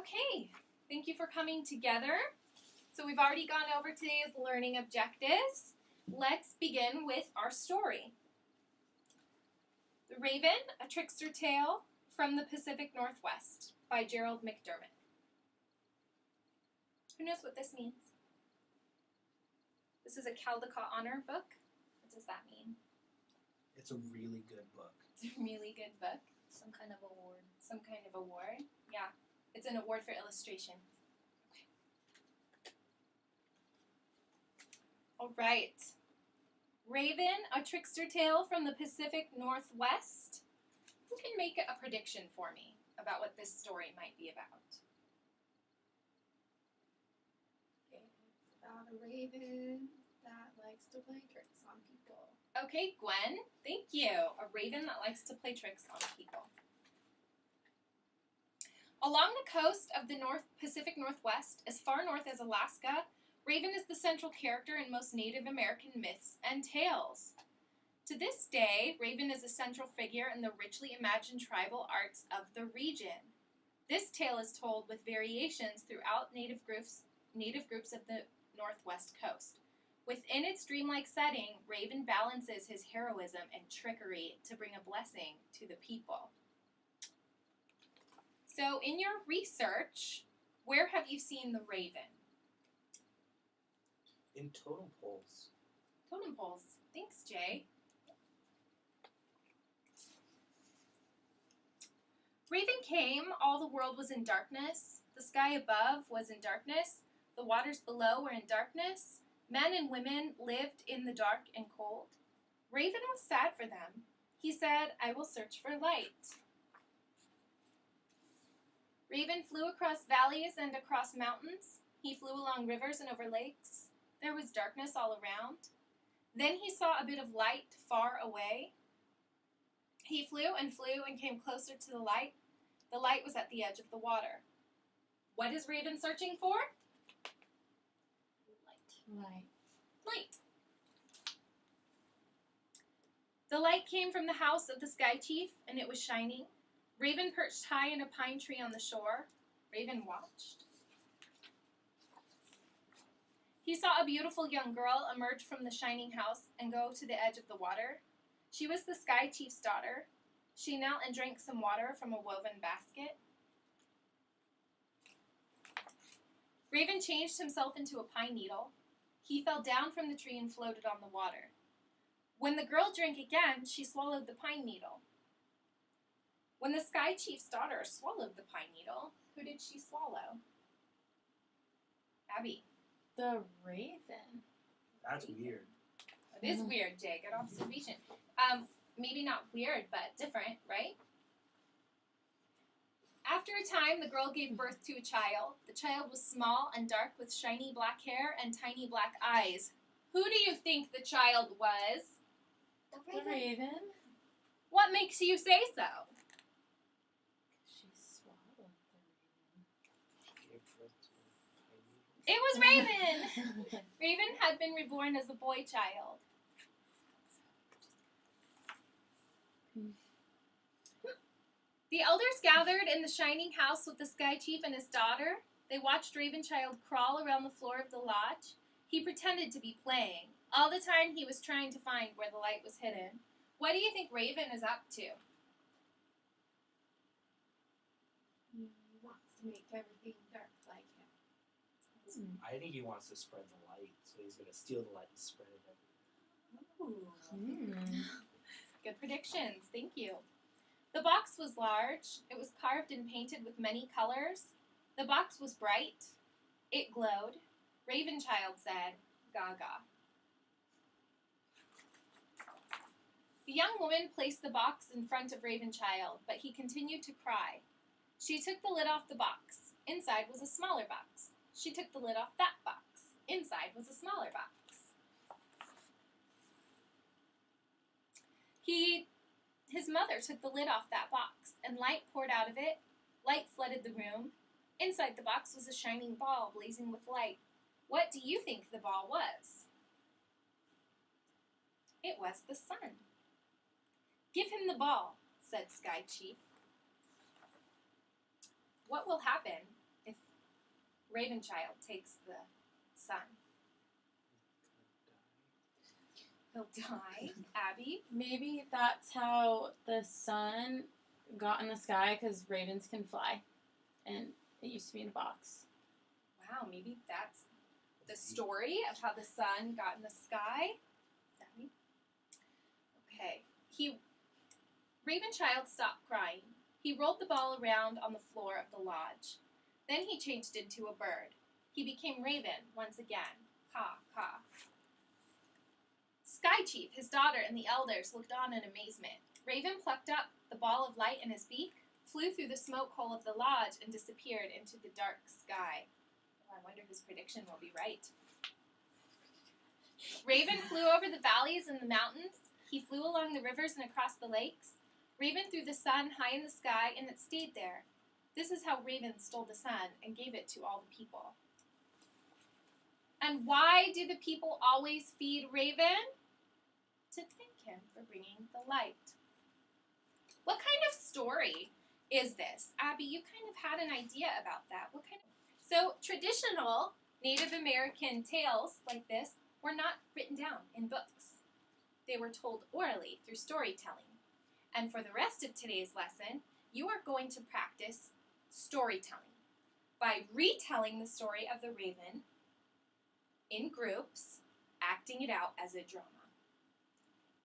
Okay, thank you for coming together. So we've already gone over today's learning objectives. Let's begin with our story. The Raven, A Trickster Tale from the Pacific Northwest by Gerald McDermott. Who knows what this means? This is a Caldecott Honor book. What does that mean? It's a really good book. It's a really good book. Some kind of award. Some kind of award. Yeah. It's an award for illustration. Okay. All right. Raven, A Trickster Tale from the Pacific Northwest. Who can make a prediction for me about what this story might be about? It's about a raven that likes to play tricks on people. Okay, Gwen, thank you. A raven that likes to play tricks on people. Along the coast of the Pacific Northwest, as far north as Alaska, Raven is the central character in most Native American myths and tales. To this day, Raven is a central figure in the richly imagined tribal arts of the region. This tale is told with variations throughout native groups of the Northwest coast. Within its dreamlike setting, Raven balances his heroism and trickery to bring a blessing to the people. So, in your research, where have you seen the raven? In totem poles. Totem poles. Thanks, Jay. Raven came, all the world was in darkness. The sky above was in darkness. The waters below were in darkness. Men and women lived in the dark and cold. Raven was sad for them. He said, "I will search for light." Raven flew across valleys and across mountains. He flew along rivers and over lakes. There was darkness all around. Then he saw a bit of light far away. He flew and came closer to the light. The light was at the edge of the water. What is Raven searching for? Light. The light came from the house of the sky chief, and it was shining. Raven perched high in a pine tree on the shore. Raven watched. He saw a beautiful young girl emerge from the shining house and go to the edge of the water. She was the sky chief's daughter. She knelt and drank some water from a woven basket. Raven changed himself into a pine needle. He fell down from the tree and floated on the water. When the girl drank again, she swallowed the pine needle. When the sky chief's daughter swallowed the pine needle, who did she swallow? Abby. The raven. That's weird. It is weird, Jay. Good observation. Maybe not weird, but different, right? After a time, the girl gave birth to a child. The child was small and dark with shiny black hair and tiny black eyes. Who do you think the child was? The raven. What makes you say so? She swallowed the Gave birth to a baby. It was Raven! Raven had been reborn as a boy child. The elders gathered in the shining house with the sky chief and his daughter. They watched Ravenchild crawl around the floor of the lodge. He pretended to be playing. All the time he was trying to find where the light was hidden. What do you think Raven is up to? He wants to make everything dark like him. I think he wants to spread the light, so he's going to steal the light and spread it everywhere. Ooh. Good predictions. Thank you. The box was large. It was carved and painted with many colors. The box was bright. It glowed. Ravenchild said, "Gaga." The young woman placed the box in front of Ravenchild, but he continued to cry. She took the lid off the box. Inside was a smaller box. She took the lid off that box. Inside was a smaller box. His mother took the lid off that box, and light poured out of it. Light flooded the room. Inside the box was a shining ball blazing with light. What do you think the ball was? It was the sun. "Give him the ball," said Sky Chief. "What will happen Ravenchild takes the sun. He'll die. Abby? Maybe that's how the sun got in the sky, because ravens can fly. And it used to be in a box. Wow, maybe that's the story of how the sun got in the sky. Is that me? Okay. Ravenchild stopped crying. He rolled the ball around on the floor of the lodge. Then he changed into a bird. He became Raven once again. Caw, caw. Sky Chief, his daughter, and the elders looked on in amazement. Raven plucked up the ball of light in his beak, flew through the smoke hole of the lodge, and disappeared into the dark sky. Oh, I wonder whose prediction will be right. Raven flew over the valleys and the mountains. He flew along the rivers and across the lakes. Raven threw the sun high in the sky, and it stayed there. This is how Raven stole the sun and gave it to all the people. And why do the people always feed Raven? To thank him for bringing the light. What kind of story is this? Abby, you kind of had an idea about that. So traditional Native American tales like this were not written down in books. They were told orally through storytelling. And for the rest of today's lesson, you are going to practice storytelling by retelling the story of the raven in groups, acting it out as a drama.